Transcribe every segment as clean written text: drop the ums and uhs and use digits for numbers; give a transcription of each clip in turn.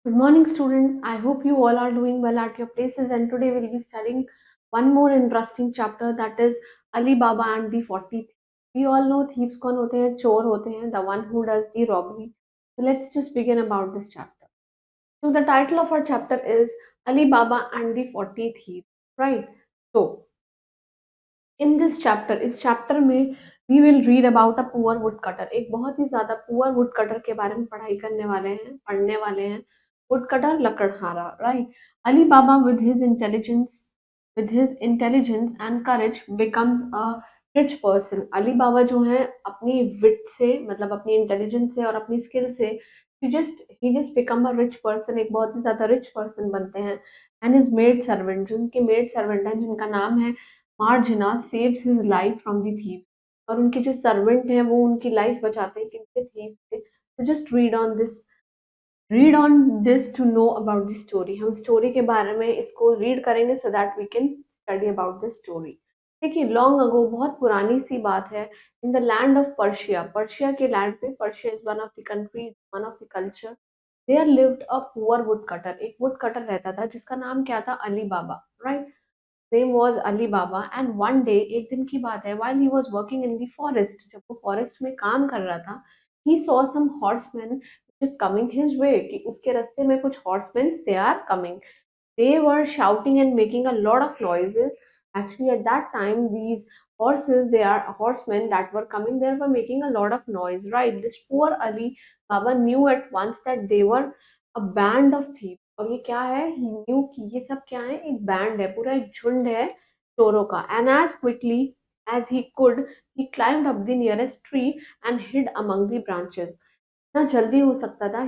Good morning, students. I hope you all are doing well at your places. And today we'll be studying one more interesting chapter, that is Ali Baba and the 40 Thieves. We all know thieves कौन होते हैं, चोर होते हैं, the one who does the robbery. So let's just begin about this chapter. So the title of our chapter is Ali Baba and the 40 Thieves, right? So in this chapter, इस chapter में we will read about a poor woodcutter. एक बहुत ही ज्यादा poor would cutter के बारे में पढ़ाई करने वाले हैं, पढ़ने वाले हैं। वुड कटर, लकड़हारा, right. Ali Baba with his intelligence and courage becomes a rich person. Ali Baba जो है अपनी विट से, मतलब अपनी इंटेलिजेंस से और अपनी स्किल से ही just become a rich person, एक बहुत ही ज्यादा रिच पर्सन बनते हैं। एंड हिज मेड सर्वेंट, जो उनके मेड सर्वेंट हैं जिनका नाम है Marjina, saves his life from the thief. और उनके जो सर्वेंट हैं वो उनकी लाइफ बचाते हैं किनसे, थीव से। तो just read on this to know about the story. हम स्टोरी के बारे में इसको रीड करेंगे so that we can study about the story. देखिए, लॉन्ग अगो, बहुत पुरानी सी बात है, in the land of Persia, Persia के लैंड पे, Persia is one of the countries, one of the culture, there lived a poor woodcutter. एक woodcutter रहता था जिसका नाम क्या था, अली बाबा, right. name was Ali Baba, and one day, एक दिन की बात है, while he was working in the forest, जब वो forest में काम कर रहा था, he saw some horsemen which is coming his way, कि उसके रास्ते में कुछ horsemen, they are coming. They were shouting and making a lot of noises. Actually, at that time, these horses, they are horsemen that were coming, they were making a lot of noise, right? This poor Ali Baba knew at once that they were a band of thieves. और ये क्या है, he knew कि ये सब क्या है, एक बैंड है, पूरा एक झुंड है चोरों का। And as quickly as he could, he climbed up the nearest tree and hid among the branches. जितना जल्दी हो सकता था,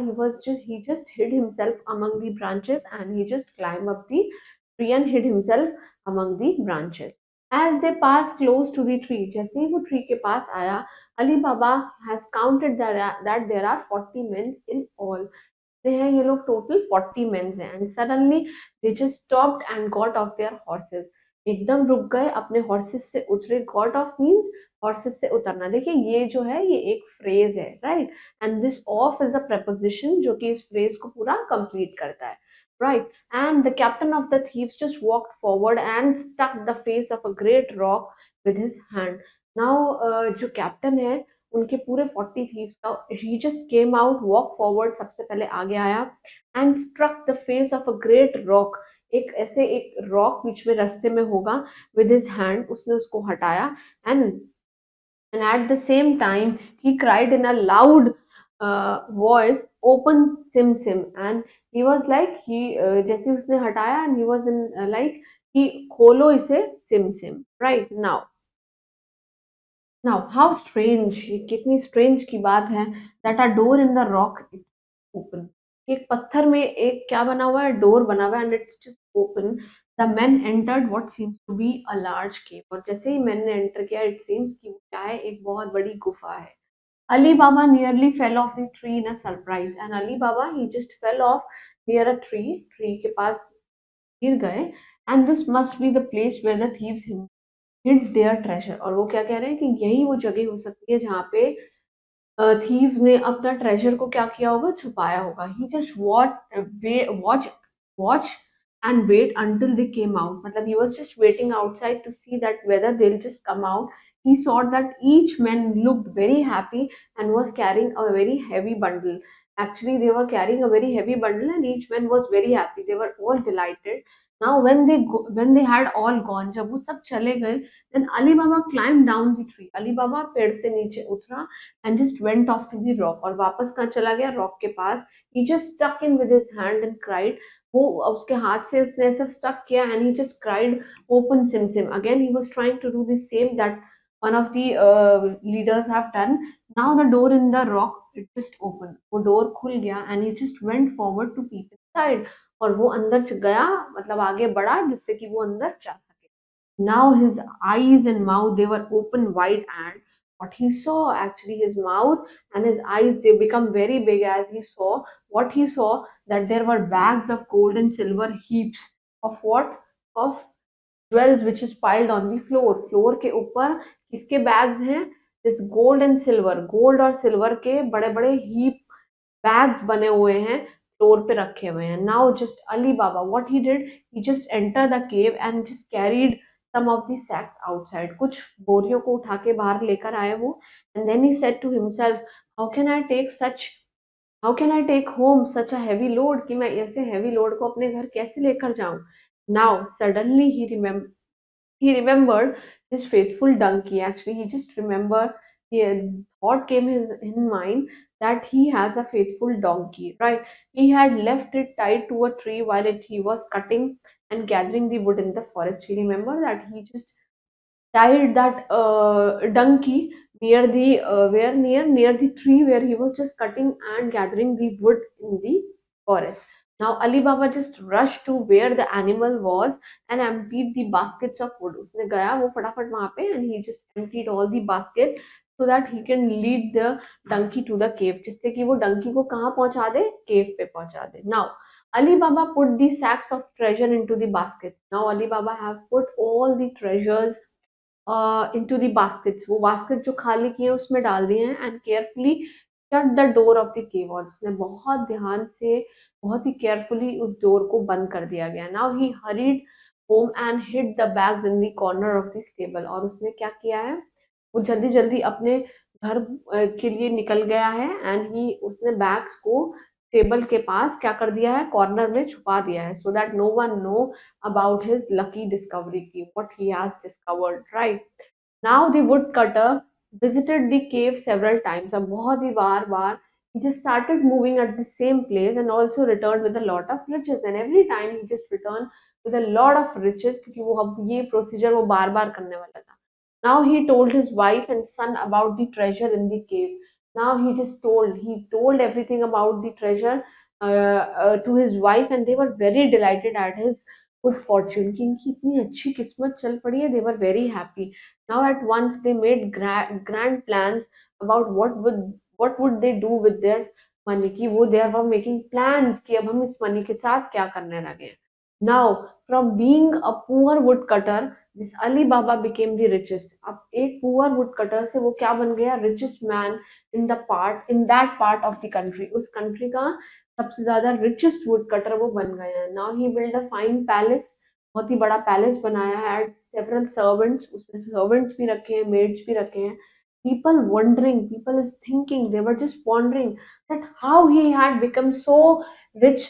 he just hid himself among the branches, and he just climbed up the tree and hid himself among the branches. As they passed close to the tree, जैसे ही वो tree के पास आया, Ali Baba has counted that there are 40 men in all. they हैं ये लोग total 40 mains हैं। And suddenly they just stopped and got of their horses. एकदम रुक गए, अपने हॉर्सेस से उतरे। गॉट ऑफ मीन्स हॉर्सेस से उतरना। देखिए, ये जो है ये एक फ्रेज है, right. And this of is a preposition जो कि इस फ्रेज को पूरा कंप्लीट करता है, right. And the captain of the thieves just walked forward and stuck the face of a great rock with his hand. Now जो captain है उनके पूरे 40 थीव्स का, he just came out, walk forward, सबसे पहले आगे आया, and struck the face of a great rock, एक ऐसे एक रॉक बीच में रास्ते में होगा, विद हिज हैंड, उसने उसको हटाया। And at the same time he cried in a loud voice, open sim sim. And he was like, he जैसे उसने हटाया, and he was in like कि खोलो इसे, sim sim, right. Now how strange, कितनी स्ट्रेंज की बात है, that a door in the rock open. एक पत्थर में एक क्या बना हुआ है, डोर बना हुआ है, and it's just open. The man entered what seems to be a large cave. और जैसे ही मैन ने एंटर किया, इट सीम्स कि वो क्या है, एक बहुत बड़ी गुफा है। Ali Baba nearly fell off the tree in a surprise. And Ali Baba he just fell off near a tree, tree के पास गिर गए। And this must be the place where the thieves hide their treasure. और वो क्या कह रहे हैं कि यही वो जगह हो सकती है जहाँ पे थीव्स ने अपना ट्रेजर को क्या किया होगा, छुपाया होगा। He just watch watch and wait until they came out. मतलब he was just waiting outside to see that whether they will just come out. He saw that each man looked very happy and was carrying a very heavy bundle. Actually, they were carrying a very heavy bundle, and each man was very happy. They were all delighted. Now, when they had all gone, जब वो सब चले गए, then Ali Baba climbed down the tree. Ali Baba पेड़ से नीचे उतरा and just went off to the rock. और वापस कहाँ चला गया, रॉक के पास। He just stuck in with his hand and cried. वो उसके हाथ से उसने ऐसा stuck किया, and he just cried, open sim sim. Again he was trying to do the same that one of the leaders have done. Now the door in the rock, it just opened. वो door खुल गया, and he just went forward to peep inside. और वो अंदर गया, मतलब आगे बढ़ा, जिससे कि वो अंदर जा सके। Now his eyes and mouth, they were open wide, and what he saw, actually his mouth and his eyes, they become very big as he saw. What he saw, that there were bags of gold and silver, heaps of what, of jewels, which is piled on the floor. Floor के ऊपर किसके bags हैं, this gold and silver, gold और silver के बड़े बड़े heap bags बने हुए हैं, फ्लोर पे रखे हुए हैं. Now just Ali Baba, what he did, he just enter the cave and just carried some of the sacks outside. कुछ बोरियों को उठा के बाहर लेकर आए वो. And then he said to himself, how can I take such, how can I take home such a heavy load, कि मैं ऐसे हैवी लोड को अपने घर कैसे लेकर जाऊं. Now suddenly he remembered his faithful donkey. Actually, he just remembered, the thought came in mind that he has a faithful donkey, right? He had left it tied to a tree while he was cutting and gathering the wood in the forest. He remembered that he just tied that donkey near the where near the tree where he was just cutting and gathering the wood in the forest. Now Ali Baba just rushed to where the animal was and emptied the baskets of wood. उसने गया वो फटाफट वहां पे and he just emptied all the basket so that he can lead the donkey to the cave, जिससे कि वो donkey को कहाँ पहुंचा दे, cave पे पहुंचा दे. Now Ali Baba put the sacks of treasure into the baskets. Now Ali Baba have put all the treasures into the baskets. वो basket जो खाली किए उसमें डाल दिए हैं and carefully shut the door of the cave. और उसने बहुत ध्यान से, बहुत ही केयरफुली उस डोर को बंद कर दिया गया. Now he hurried home and hid the bags in the corner of the stable. और उसने क्या किया है, वो जल्दी जल्दी अपने घर के लिए निकल गया है एंड ही उसने बैग्स को टेबल के पास क्या कर दिया है, कॉर्नर में छुपा दिया है, so that no one know about his lucky discovery की, what he has discovered, right? Now the woodcutter visited the cave several times. अब बहुत ही बार he just started moving at the same place and also returned with a lot of riches. And every time he just returned with a lot of riches, क्योंकि वो अब ये procedure वो बार बार करने वाला था. Now he told his wife and son about the treasure in the cave. Now he told everything about the treasure to his wife, and they were very delighted at his good fortune, कि इनकी इतनी अच्छी किस्मत चल पड़ी है. They were very happy. Now at once they made grand plans about what would they do with their money, कि वो they were making plans कि अब हम इस money के साथ क्या करने लगे हैं. Now from being a poor woodcutter, this Ali Baba became the richest. अब एक poor woodcutter से वो क्या बन गया, richest man in that part of the country. उस country का सबसे ज्यादा richest woodcutter वो बन गए हैं. Now he built a fine palace. बहुत ही बड़ा palace बनाया है. Had several servants. उसमें servants भी रखे हैं, maids भी रखे हैं. People is thinking, they were just wondering that how he had become so rich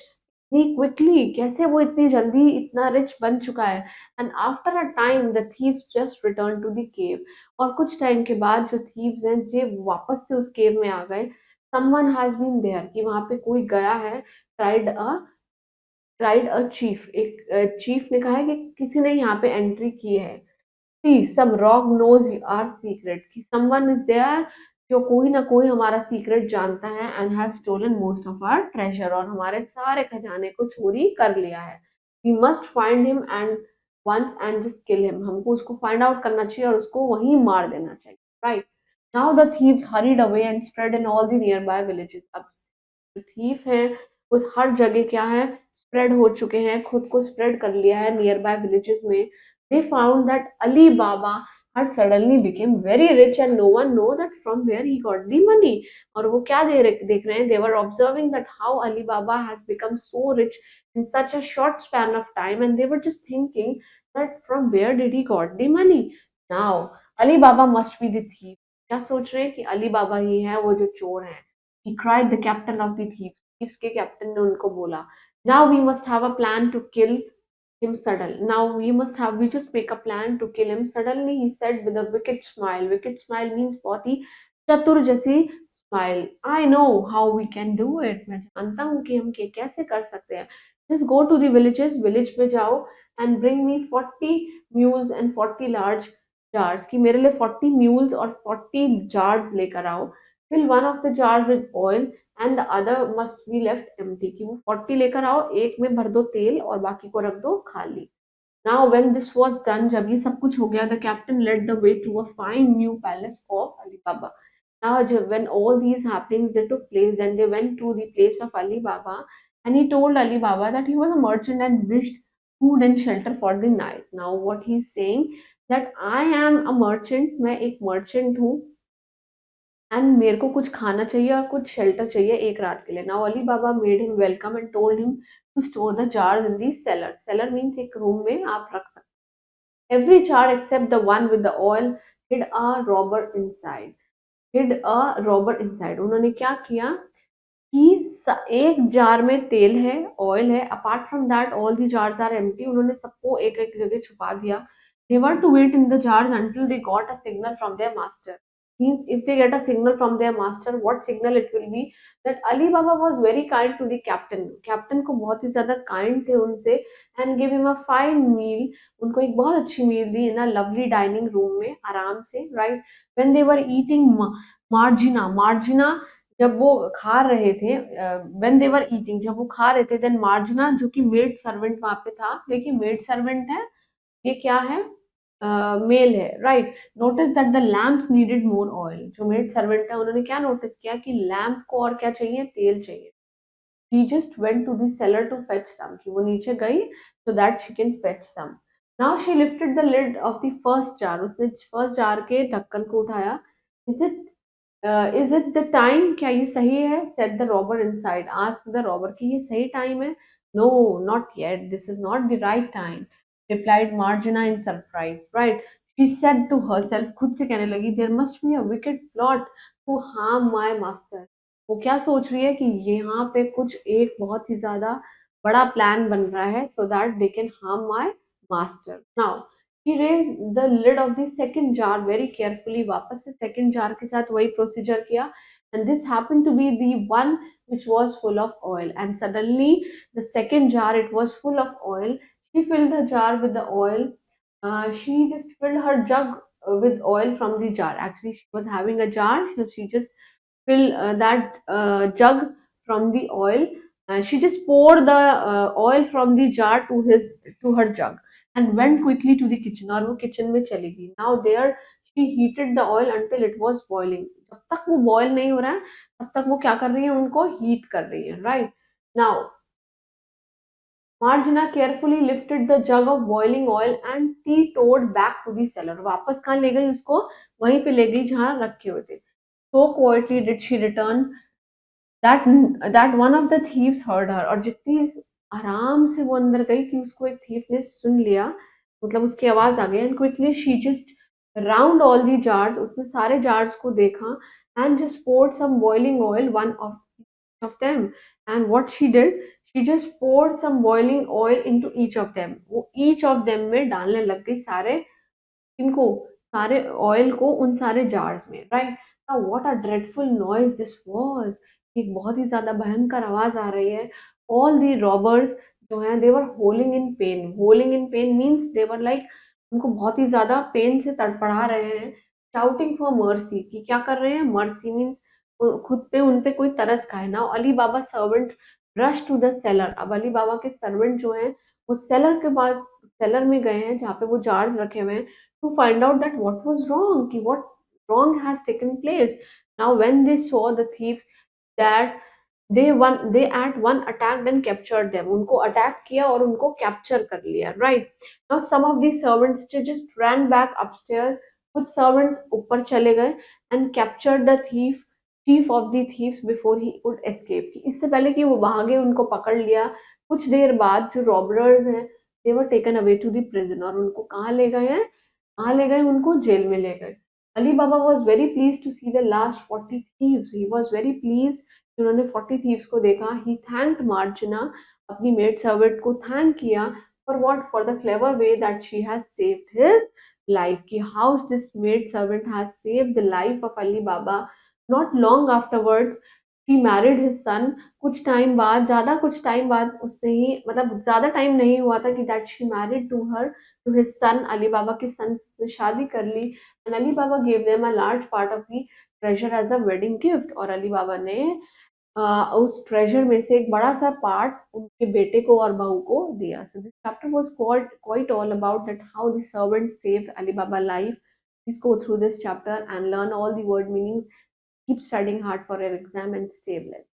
इतनी क्विकली, कैसे वो इतनी जल्दी इतना रिच बन चुका है. And after a time the thieves just return to the cave. और कुछ टाइम के बाद जो थीव्स हैं जे वापस से उस केव में आ गए. समवन हैज बीन देयर, कि वहां पे कोई गया है. ट्राइड अ चीफ, एक चीफ ने कहा है कि किसी ने यहाँ पे एंट्री की है. See some rogue knows our secret, कि समवन इज देयर, जो कोई ना कोई हमारा सीक्रेट जानता है and has stolen most of our treasure, और हमारे सारे खजाने को चोरी कर लिया है. We must find him and once and just kill him. हमको उसको फाइंड आउट करना चाहिए और उसको वहीं मार देना चाहिए, right? Now the thieves hurried away and spread in all the near by villages. अब जो थीफ हैं वो हर जगह क्या है, स्प्रेड हो चुके हैं, खुद को स्प्रेड कर लिया है नियर बाय विलेजेस में. They found that Ali Baba had suddenly became very rich and no one know that from where he got the money. और वो क्या देख रहे हैं, they were observing that how Ali Baba has become so rich in such a short span of time, and they were just thinking that from where did he got the money. Now Ali Baba must be the thief. क्या सोच रहे हैं कि Ali Baba ही है वो जो चोर है. He cried the captain of the thieves. Thieves के कैप्टन ने उनको बोला, now we must have a plan to kill him suddenly. Now we just make a plan to kill him. Suddenly he said with a wicked smile. Wicked smile means बहुत ही चतुर जैसी smile. I know how we can do it. मैं जानता हूँ कि हम कैसे कर सकते हैं. Just go to the villages. Village में जाओ and bring me 40 mules and 40 large jars. कि मेरे लिए 40 mules और 40 jars लेकर आओ. Fill one of the jars with oil and the other must be left empty, कि वो 40 लेकर आओ, एक में भर दो तेल और बाकी को रख दो खाली. Now when this was done, जब ये सब कुछ हो गया, the captain led the way to a fine new palace of Ali Baba. Now when all these happenings they took place, then they went to the place of Ali Baba and he told Ali Baba that he was a merchant and wished food and shelter for the night. Now what he is saying that I am a merchant, मैं एक merchant हूँ and मेरे को कुछ खाना चाहिए और कुछ शेल्टर चाहिए एक रात के लिए. Now Ali Baba made him welcome and told him to store the jars in the cellar. Cellar means एक रूम में आप रख सकते. Every jar except the one with the oil hid a robber inside. Hid a robber inside. उन्होंने क्या किया कि एक जार में तेल है, ऑयल है. Apart from that all the jars are empty. उन्होंने सबको एक एक जगह छुपा दिया. They were to wait in the jars until they got a signal from their master. Means if they get a signal from their master, what signal it will be, that Ali Baba was very kind to the captain. Captain को बहुत ही ज्यादा kind थे उनसे. And give him a fine मील. उनको एक बहुत अच्छी मील दी in a lovely dining room में आराम से. Right when they were eating Marjina. Marjina जब वो खा रहे थे, व्हेन दे वर ईटिंग, जब वो खा रहे थे, देन मार्जिना जो कि मेड सर्वेंट वहां पे था. देखिए मेड सर्वेंट है, ये क्या है, मेल है. Right notice that the lamps needed more oil. जो मेड सर्वेंट है उन्होंने क्या नोटिस किया कि लैम्प को और क्या चाहिए, तेल चाहिए. She just went to the cellar to fetch some. कि वो नीचे गई so that she can fetch some. Now she lifted the lid of the first jar. उसने फर्स्ट जार के ढक्कन को उठाया. Is it is it the time, क्या ये सही है, said the robber inside. Asked the robber कि ये सही टाइम है. No not yet, this is not the right time, replied Marjina in surprise. Right she said to herself, खुद से कहने लगी, there must be a wicked plot to harm my master. वो क्या सोच रही है कि यहाँ पे कुछ एक बहुत ही ज्यादा बड़ा प्लान बन रहा है so that they can harm my master. Now he raised the lid of the second jar very carefully. वापस से second jar के साथ वही procedure किया. And this happened to be the one which was full of oil. And suddenly the second jar, it was full of oil. She filled the jar with the oil. She just filled her jug with oil from the jar. Actually she was having a jar, so she just filled that jug from the oil. She just poured the oil from the jar to her jug and went quickly to the kitchen. और वो kitchen में चली गई. Now there she heated the oil until it was boiling. जब तक वो boil नहीं हो रहा है तब तक वो क्या कर रही है, उनको heat कर रही है. Right now Margina carefully lifted the jug of boiling oil and tiptoed back to the cellar. वापस कहाँ ले गई उसको, वहीं पे ले गई जहाँ रखे हुए थे. So quietly did she return that one of the thieves heard her. और जितनी आराम से वो अंदर गई कि उसको एक thief ने सुन लिया, मतलब उसकी आवाज आ गई. And quickly she just round all the jars. उसने सारे jars को देखा and just poured some boiling oil one of them. And what she did, she just poured some boiling oil into each of them. वो each of them में डालने लग गई सारे इनको, सारे ऑयल को उन सारे जार्स में. Right now what a dreadful noise this was. एक बहुत ही ज्यादा भयंकर आवाज आ रही है. ऑल दी रॉबर्स जो हैं they were howling in pain. Howling in pain means they were like, उनको बहुत ही ज्यादा पेन से तड़पड़ा रहे हैं. शाउटिंग फॉर मर्सी, कि क्या कर रहे हैं, मर्सी मींस खुद पे उन पे कोई तरस खाए. Now Ali Baba servant rush to the cellar. अब अली बाबा के सर्वेंट जो हैं वो सेलर के पास, सेलर में गए हैं जहाँ पे वो जार्स रखे हुए हैं, to find out that what was wrong, ki what wrong has taken place. Now when they saw the thieves, that they at one attacked and captured them. उनको अटैक किया और उनको कैप्चर कर लिया. Right now some of the servants just ran back upstairs. कुछ servants ऊपर चले गए and captured the thief, chief of the thieves before he would escape. इससे पहले कि वो भागे उनको पकड़ लिया. कुछ देर बाद जो रॉबर्स हैं they were taken away to the prison. और उनको कहाँ ले गए हैं, कहाँ ले गए, उनको जेल में ले गए. Ali Baba was very please to see the last 40 thieves. He was very please, उन्होंने 40 थीव्स को देखा. ही थैंक्ड मार्जिना, अपनी मेड सर्वेंट को थैंक किया. For what, for the clever way that she has saved his life. कि how this maid servant has saved the life of Ali Baba. Not long afterwards she married his son. कुछ time बाद, ज्यादा कुछ time बाद उसने ही, मतलब ज्यादा time नहीं हुआ था कि that she married to her, to his son. Ali Baba के सन से शादी कर ली. And Ali Baba give them a large part of the treasure as a wedding gift. और अली बाबा ने उस ट्रेजर में से एक बड़ा सा पार्ट उनके बेटे को और बहू को दिया. So this chapter was quite all about that how the servant saved Ali Baba life. Please go through this chapter and learn all the word meanings. Keep studying hard for your exam and stay blessed.